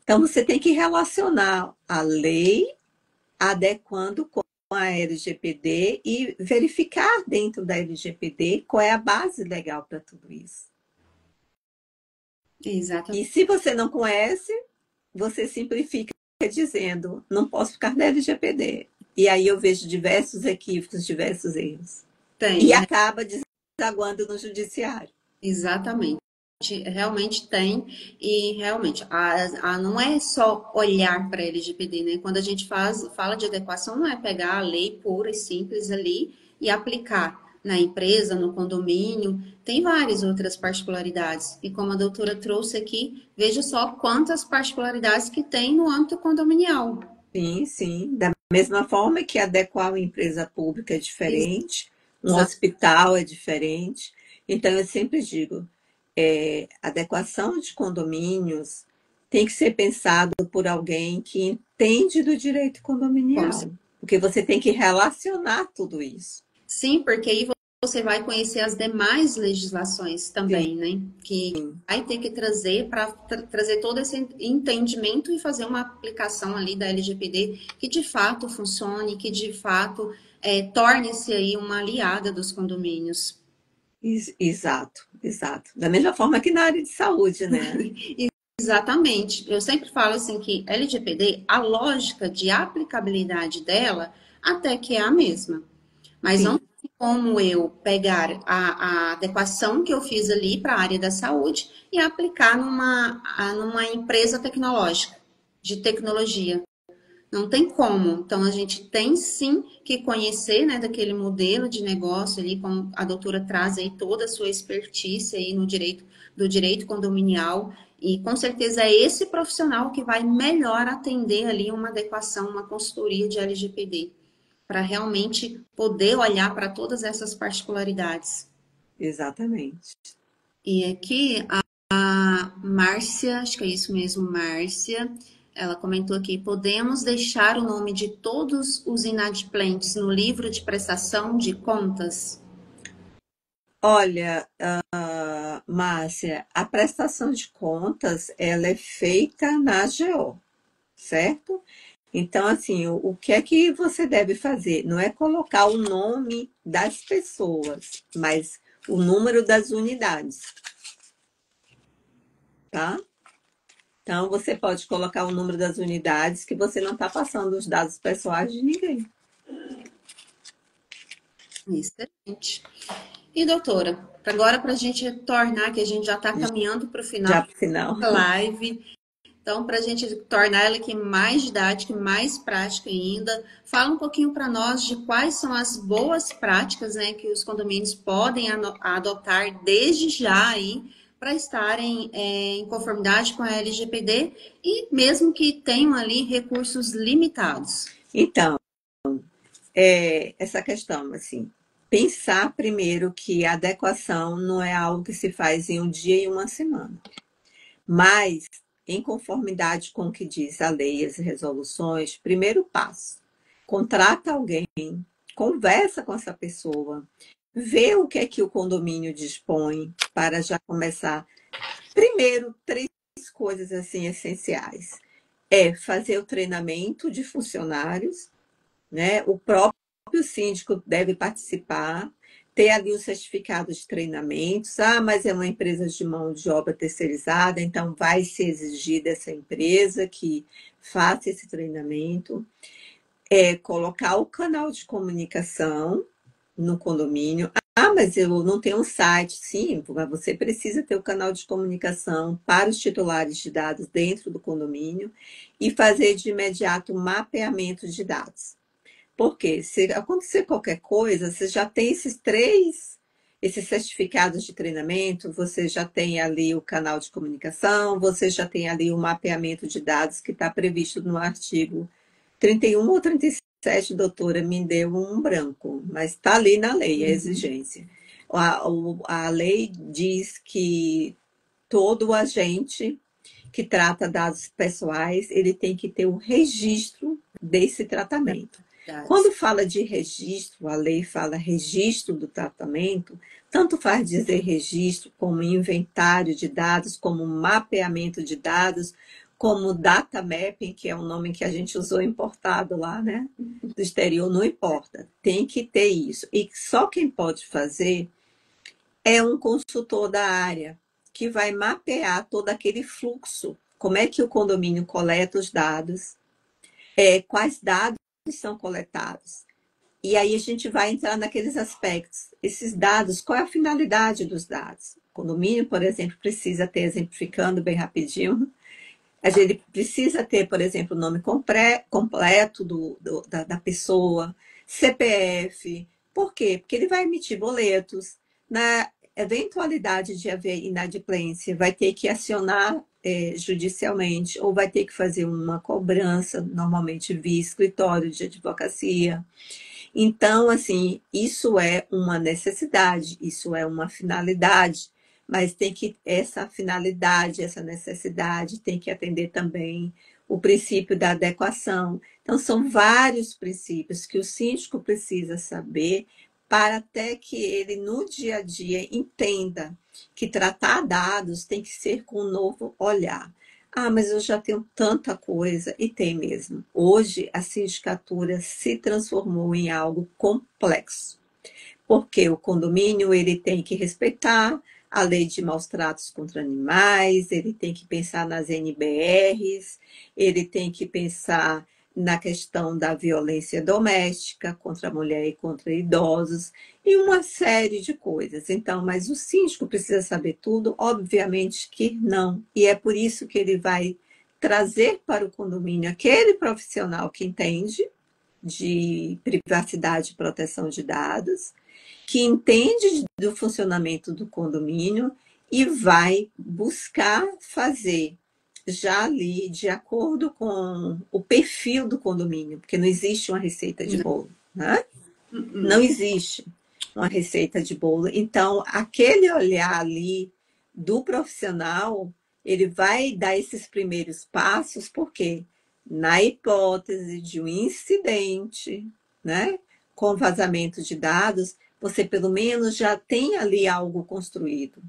Então, você tem que relacionar a lei adequando com a LGPD e verificar dentro da LGPD qual é a base legal para tudo isso. Exatamente. E se você não conhece, você simplifica dizendo, não posso ficar na LGPD. E aí eu vejo diversos equívocos, diversos erros. E acaba desaguando no judiciário. Exatamente. Realmente tem, e realmente não é só olhar para a LGPD, né? Quando a gente fala de adequação, não é pegar a lei pura e simples ali e aplicar na empresa, no condomínio, tem várias outras particularidades. E como a doutora trouxe aqui, veja só quantas particularidades que tem no âmbito condominial. Sim, sim. Da mesma forma que adequar uma empresa pública é diferente, um hospital é diferente. Então, eu sempre digo, adequação de condomínios tem que ser pensado por alguém que entende do direito condominial, porque você tem que relacionar tudo isso. Sim, porque aí você vai conhecer as demais legislações também, né? Que vai ter que trazer para trazer todo esse entendimento e fazer uma aplicação ali da LGPD que de fato funcione, que de fato torne-se aí uma aliada dos condomínios. Exato, exato. Da mesma forma que na área de saúde, né? Exatamente. Eu sempre falo assim que LGPD, a lógica de aplicabilidade dela até que é a mesma. Mas não tem como eu pegar a adequação que eu fiz ali para a área da saúde e aplicar numa empresa tecnológica, de tecnologia. Não tem como. Então, a gente tem sim que conhecer, né, daquele modelo de negócio ali, como a doutora traz aí toda a sua expertise aí no direito, do direito condominial. E com certeza é esse profissional que vai melhor atender ali uma adequação, uma consultoria de LGPD, para realmente poder olhar para todas essas particularidades. Exatamente. E aqui a Márcia, acho que é isso mesmo, Márcia, ela comentou aqui: podemos deixar o nome de todos os inadimplentes no livro de prestação de contas? Olha, Márcia, a prestação de contas ela é feita na AGO, certo? Então, assim, o que é que você deve fazer? Não é colocar o nome das pessoas, mas o número das unidades, tá? Então, você pode colocar o número das unidades que você não está passando os dados pessoais de ninguém. Excelente. E doutora, agora para a gente retornar, que a gente já está caminhando para o final da live, então, para a gente tornar ela aqui mais didática e mais prática ainda, fala um pouquinho para nós de quais são as boas práticas, né, que os condomínios podem adotar desde já aí para estarem em conformidade com a LGPD e mesmo que tenham ali recursos limitados. Então, essa questão, assim, pensar primeiro que a adequação não é algo que se faz em um dia e uma semana, mas em conformidade com o que diz a lei e as resoluções, primeiro passo, contrata alguém, conversa com essa pessoa, vê o que é que o condomínio dispõe para já começar. Primeiro, três coisas assim essenciais. É fazer o treinamento de funcionários, né? O próprio síndico deve participar, ter ali o certificado de treinamentos. Ah, mas é uma empresa de mão de obra terceirizada, então vai se exigir dessa empresa que faça esse treinamento. Colocar o canal de comunicação no condomínio. Ah, mas eu não tenho um site. Sim, mas você precisa ter o canal de comunicação para os titulares de dados dentro do condomínio e fazer de imediato o mapeamento de dados. Porque se acontecer qualquer coisa, você já tem esses certificados de treinamento, você já tem ali o canal de comunicação, você já tem ali o mapeamento de dados que está previsto no artigo 31 ou 37, doutora, me deu um branco, mas está ali na lei, a exigência. A lei diz que todo agente que trata dados pessoais, ele tem que ter o registro desse tratamento. Quando fala de registro, a lei fala registro do tratamento, tanto faz dizer registro como inventário de dados, como mapeamento de dados, como data mapping, que é um nome que a gente usou importado lá, né? Do exterior, não importa. Tem que ter isso. E só quem pode fazer é um consultor da área, que vai mapear todo aquele fluxo. Como é que o condomínio coleta os dados, quais dados são coletados. E aí a gente vai entrar naqueles aspectos. Esses dados, qual é a finalidade dos dados? O condomínio, por exemplo, precisa ter, exemplificando bem rapidinho, a gente precisa ter, por exemplo, o nome completo da pessoa, CPF. Por quê? Porque ele vai emitir boletos. Na eventualidade de haver inadimplência, vai ter que acionar judicialmente ou vai ter que fazer uma cobrança, normalmente via escritório de advocacia. Então, assim, isso é uma necessidade, isso é uma finalidade, mas tem que essa finalidade, essa necessidade tem que atender também o princípio da adequação. Então, são vários princípios que o síndico precisa saber para até que ele, no dia a dia, entenda que tratar dados tem que ser com um novo olhar. Ah, mas eu já tenho tanta coisa, e tem mesmo. Hoje, a sindicatura se transformou em algo complexo, porque o condomínio ele tem que respeitar a lei de maus tratos contra animais, ele tem que pensar nas NBRs, ele tem que pensar na questão da violência doméstica contra a mulher e contra idosos, e uma série de coisas. Então, mas o síndico precisa saber tudo? Obviamente que não. E é por isso que ele vai trazer para o condomínio aquele profissional que entende de privacidade e proteção de dados, que entende do funcionamento do condomínio e vai buscar fazer já ali de acordo com o perfil do condomínio, porque não existe uma receita de bolo, né? Não existe uma receita de bolo. Então, aquele olhar ali do profissional, ele vai dar esses primeiros passos, porque na hipótese de um incidente, né, com vazamento de dados, você pelo menos já tem ali algo construído.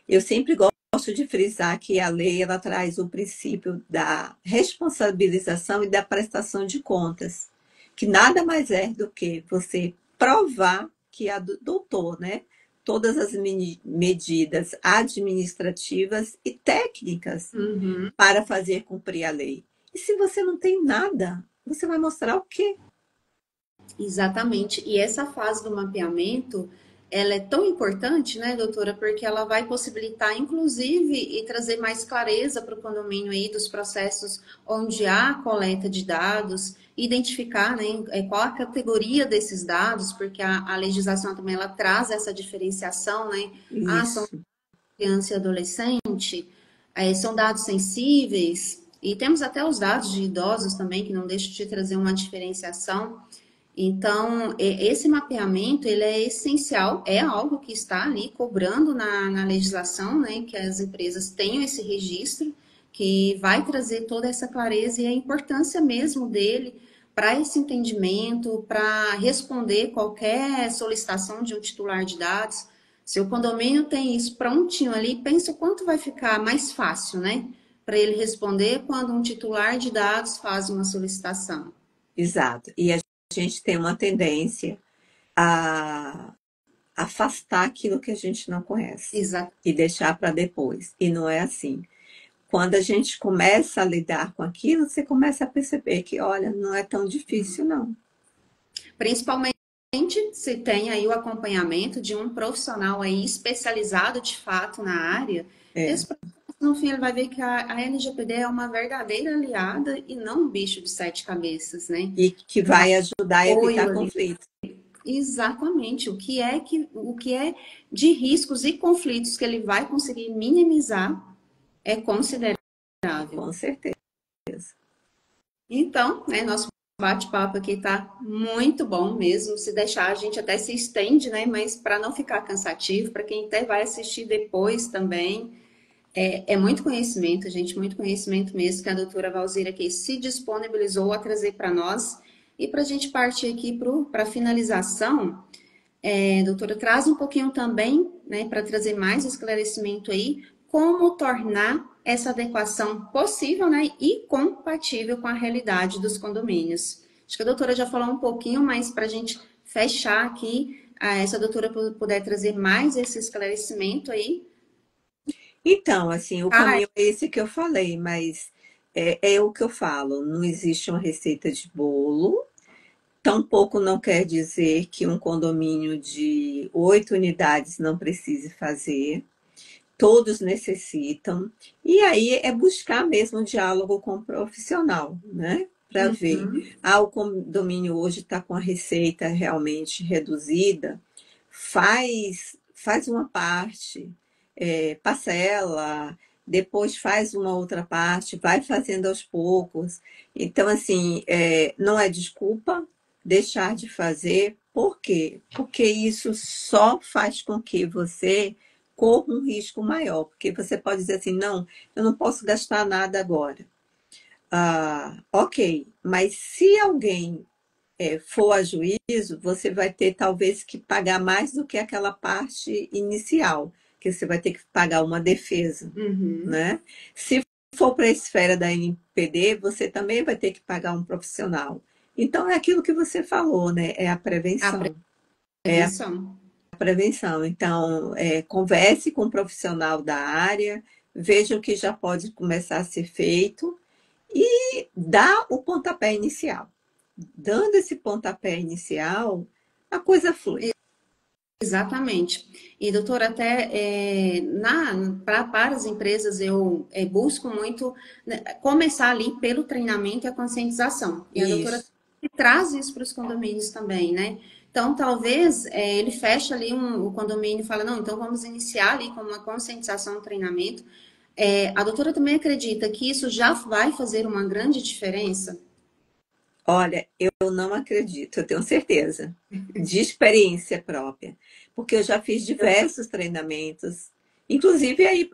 Eu sempre gosto de frisar que a lei ela traz o princípio da responsabilização e da prestação de contas, que nada mais é do que você provar que adotou, né, todas as medidas administrativas e técnicas para fazer cumprir a lei. E se você não tem nada, você vai mostrar o quê? Exatamente. E essa fase do mapeamento, ela é tão importante, né, doutora, porque ela vai possibilitar, inclusive, e trazer mais clareza para o condomínio aí dos processos onde há coleta de dados, identificar, né, qual a categoria desses dados, porque a legislação também ela traz essa diferenciação, né? Ah, são Isso. criança e adolescente, são dados sensíveis, e temos até os dados de idosos também, que não deixam de trazer uma diferenciação. Então, esse mapeamento, ele é essencial, é algo que está ali cobrando na legislação, né, que as empresas tenham esse registro, que vai trazer toda essa clareza e a importância mesmo dele para esse entendimento, para responder qualquer solicitação de um titular de dados. Se o condomínio tem isso prontinho ali, pensa o quanto vai ficar mais fácil, né, para ele responder quando um titular de dados faz uma solicitação. Exato. E a gente tem uma tendência a afastar aquilo que a gente não conhece Exato. e deixar para depois. E não é assim. Quando a gente começa a lidar com aquilo, você começa a perceber que, olha, não é tão difícil, não. Principalmente se tem aí o acompanhamento de um profissional aí especializado de fato na área. Esse profissional, no fim, ele vai ver que a LGPD é uma verdadeira aliada e não um bicho de sete cabeças, né? E que vai ajudar a evitar conflitos. Exatamente. O que é de riscos e conflitos que ele vai conseguir minimizar é considerável. Com certeza. Então, né, nosso bate-papo aqui tá muito bom mesmo. Se deixar, a gente até se estende, né? Mas para não ficar cansativo, para quem até vai assistir depois também, é muito conhecimento, gente, muito conhecimento mesmo que a doutora Valzira aqui se disponibilizou a trazer para nós. E para a gente partir aqui para a finalização, doutora, traz um pouquinho também, né, para trazer mais esclarecimento aí, como tornar essa adequação possível, né, e compatível com a realidade dos condomínios. Acho que a doutora já falou um pouquinho, mas para a gente fechar aqui, se a doutora puder trazer mais esse esclarecimento aí. Então, assim, o Ah, caminho é esse que eu falei, mas é o que eu falo, não existe uma receita de bolo, tampouco não quer dizer que um condomínio de 8 unidades não precise fazer. Todos necessitam. E aí é buscar mesmo um diálogo com o profissional, né? Para ver. uhum, Ah, o condomínio hoje está com a receita realmente reduzida, faz uma parte, parcela, depois faz uma outra parte, vai fazendo aos poucos. Então, assim, não é desculpa deixar de fazer. Por quê? Porque isso só faz com que você corra um risco maior, porque você pode dizer assim, não, eu não posso gastar nada agora. Ok, mas se alguém for a juízo, você vai ter talvez que pagar mais do que aquela parte inicial, que você vai ter que pagar uma defesa, uhum. né? Se for para a esfera da NPD, você também vai ter que pagar um profissional. Então é aquilo que você falou, né? É a A prevenção. prevenção. Prevenção. Então, converse com um profissional da área, veja o que já pode começar a ser feito e dá o pontapé inicial. Dando esse pontapé inicial, a coisa flui. Exatamente. E, doutora, até para as empresas eu busco muito, né, começar ali pelo treinamento e a conscientização. E a doutora Isso. traz isso para os condomínios também, né? Então, talvez ele feche ali o condomínio e fala, não, então vamos iniciar ali com uma conscientização, um treinamento. A doutora também acredita que isso já vai fazer uma grande diferença? Olha, eu não acredito, eu tenho certeza, de experiência própria, porque eu já fiz diversos treinamentos, inclusive aí,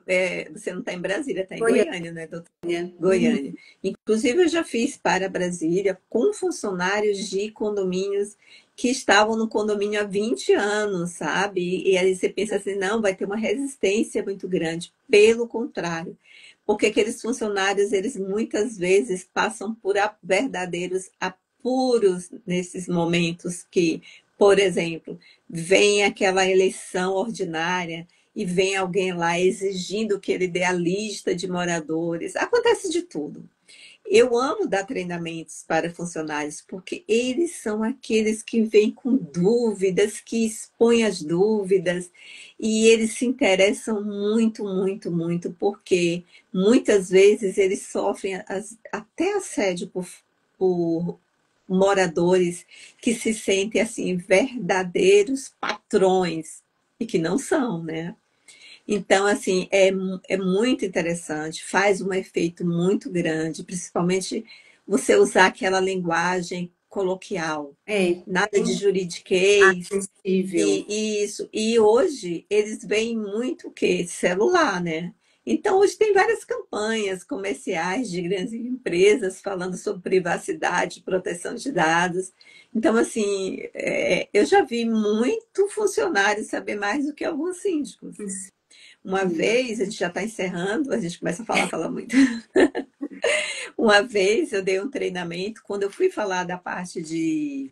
você não está em Brasília, está em Goiânia, né, doutor? Goiânia. Uhum. Goiânia. Inclusive, eu já fiz para Brasília com funcionários de condomínios que estavam no condomínio há 20 anos, sabe? E aí você pensa assim, não, vai ter uma resistência muito grande. Pelo contrário, porque aqueles funcionários, eles muitas vezes passam por verdadeiros apuros nesses momentos que, por exemplo, vem aquela eleição ordinária e vem alguém lá exigindo que ele dê a lista de moradores. Acontece de tudo. Eu amo dar treinamentos para funcionários, porque eles são aqueles que vêm com dúvidas, que expõem as dúvidas, e eles se interessam muito, muito, muito, porque muitas vezes eles sofrem até assédio por moradores que se sentem assim verdadeiros patrões e que não são, né? Então, assim, é muito interessante, faz um efeito muito grande, principalmente você usar aquela linguagem coloquial, É, nada de bem juridiquês, acessível. e isso. E hoje eles veem muito o quê? Celular, né? Então, hoje tem várias campanhas comerciais de grandes empresas falando sobre privacidade, proteção de dados. Então, assim, eu já vi muito funcionário saber mais do que alguns síndicos. Uma Sim. vez, a gente já está encerrando, a gente começa a falar muito. Uma vez eu dei um treinamento, quando eu fui falar da parte de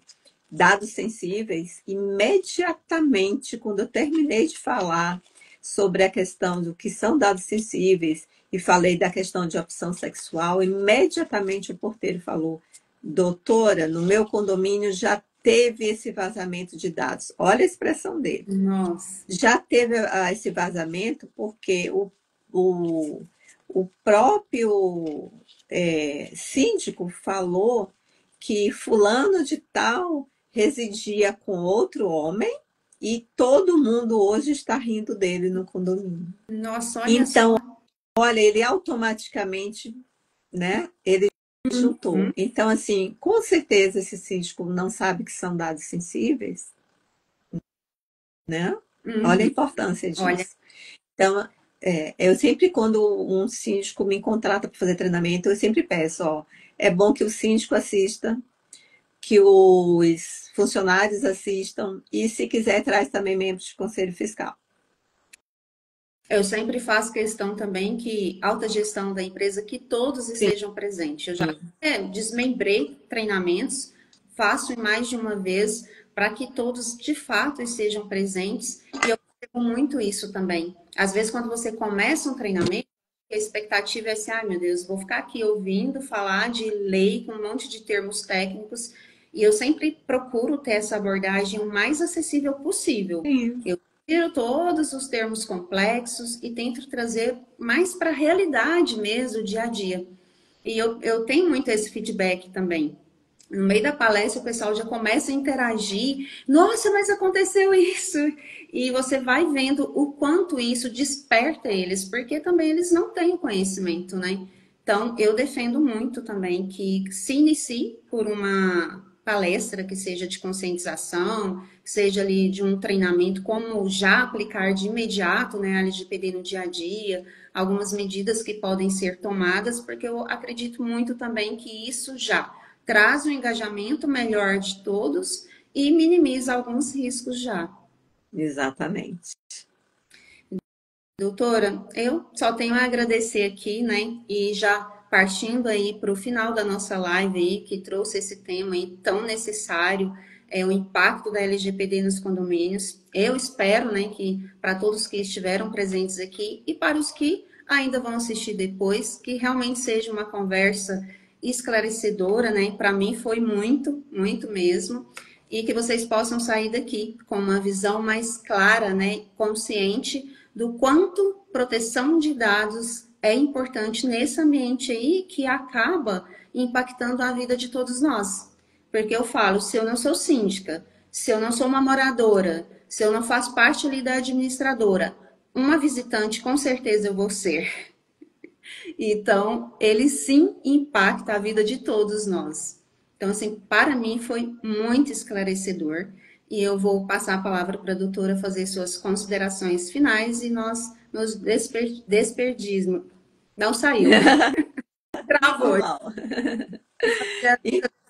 dados sensíveis, imediatamente, quando eu terminei de falar sobre a questão do que são dados sensíveis e falei da questão de opção sexual, imediatamente o porteiro falou: doutora, no meu condomínio já teve esse vazamento de dados. Olha a expressão dele. Nossa. Já teve esse vazamento porque o, o próprio síndico falou que fulano de tal residia com outro homem e todo mundo hoje está rindo dele no condomínio. Nossa, olha Então, só. olha, ele automaticamente, né, ele juntou. Uhum. Então, assim, com certeza esse síndico não sabe que são dados sensíveis, né? Olha a Uhum. importância Olha, disso. Então, eu sempre, quando um síndico me contrata para fazer treinamento, eu sempre peço, ó, é bom que o síndico assista, que os funcionários assistam e, se quiser, traz também membros do Conselho Fiscal. Eu sempre faço questão também que alta gestão da empresa, que todos estejam presentes. Eu já desmembrei treinamentos, faço em mais de uma vez para que todos de fato estejam presentes. E eu percebo muito isso também. Às vezes, quando você começa um treinamento, a expectativa é assim, ai meu Deus, vou ficar aqui ouvindo falar de lei com um monte de termos técnicos. E eu sempre procuro ter essa abordagem o mais acessível possível. Sim. Eu tiro todos os termos complexos e tento trazer mais para a realidade mesmo, dia a dia. E eu tenho muito esse feedback também. No meio da palestra, o pessoal já começa a interagir. Nossa, mas aconteceu isso! E você vai vendo o quanto isso desperta eles, porque também eles não têm o conhecimento, né? Então, eu defendo muito também que se inicie por uma palestra que seja de conscientização, que seja ali de um treinamento, como já aplicar de imediato, né, a LGPD no dia a dia, algumas medidas que podem ser tomadas, porque eu acredito muito também que isso já traz um engajamento melhor de todos e minimiza alguns riscos já. Exatamente. Doutora, eu só tenho a agradecer aqui, né? E já partindo aí para o final da nossa live aí, que trouxe esse tema aí tão necessário, o impacto da LGPD nos condomínios. Eu espero, né, que para todos que estiveram presentes aqui e para os que ainda vão assistir depois, que realmente seja uma conversa esclarecedora, né? Para mim foi muito, muito mesmo. E que vocês possam sair daqui com uma visão mais clara, né, consciente do quanto proteção de dados é importante nesse ambiente aí que acaba impactando a vida de todos nós. Porque eu falo, se eu não sou síndica, se eu não sou uma moradora, se eu não faço parte ali da administradora, uma visitante com certeza eu vou ser. Então, ele sim impacta a vida de todos nós. Então, assim, para mim foi muito esclarecedor. E eu vou passar a palavra para a doutora fazer suas considerações finais e nós nos desperdíamos. Não saiu. Travou. Normal.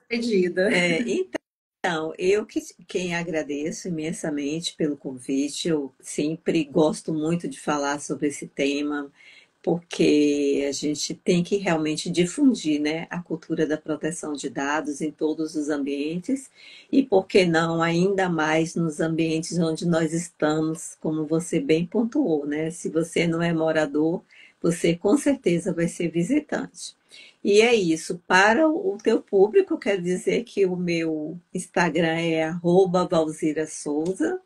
Perdida. Então, eu quem agradeço imensamente pelo convite. Eu sempre gosto muito de falar sobre esse tema, porque a gente tem que realmente difundir, né, a cultura da proteção de dados em todos os ambientes e, por que não, ainda mais nos ambientes onde nós estamos, como você bem pontuou, né? Se você não é morador, você com certeza vai ser visitante. E é isso. Para o teu público, eu quero dizer que o meu Instagram é @valzira_souza.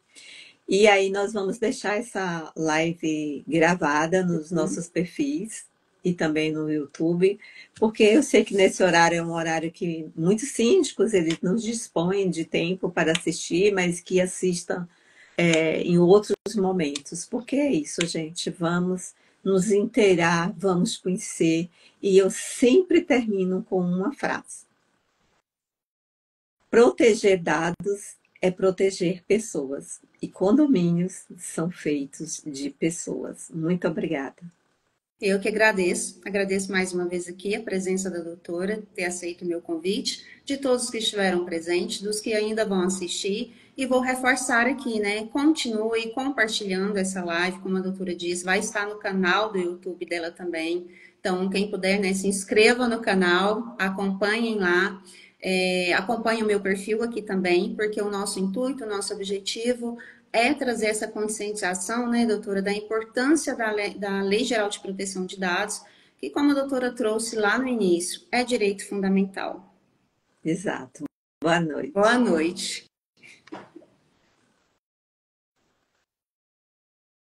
E aí nós vamos deixar essa live gravada nos nossos perfis e também no YouTube, porque eu sei que nesse horário é um horário que muitos síndicos eles não dispõem de tempo para assistir, mas que assistam em outros momentos. Porque é isso, gente. Vamos nos inteirar, vamos conhecer. E eu sempre termino com uma frase: proteger dados é proteger pessoas. E condomínios são feitos de pessoas. Muito obrigada. Eu que agradeço. Agradeço mais uma vez aqui a presença da doutora, ter aceito o meu convite, de todos que estiveram presentes, dos que ainda vão assistir. E vou reforçar aqui, né? Continue compartilhando essa live, como a doutora disse, vai estar no canal do YouTube dela também. Então, quem puder, né, se inscreva no canal, acompanhem lá. Acompanhe o meu perfil aqui também, porque o nosso intuito, o nosso objetivo é trazer essa conscientização, né, doutora, da importância da Lei Geral de Proteção de Dados, que, como a doutora trouxe lá no início, é direito fundamental. Exato. Boa noite. Boa noite.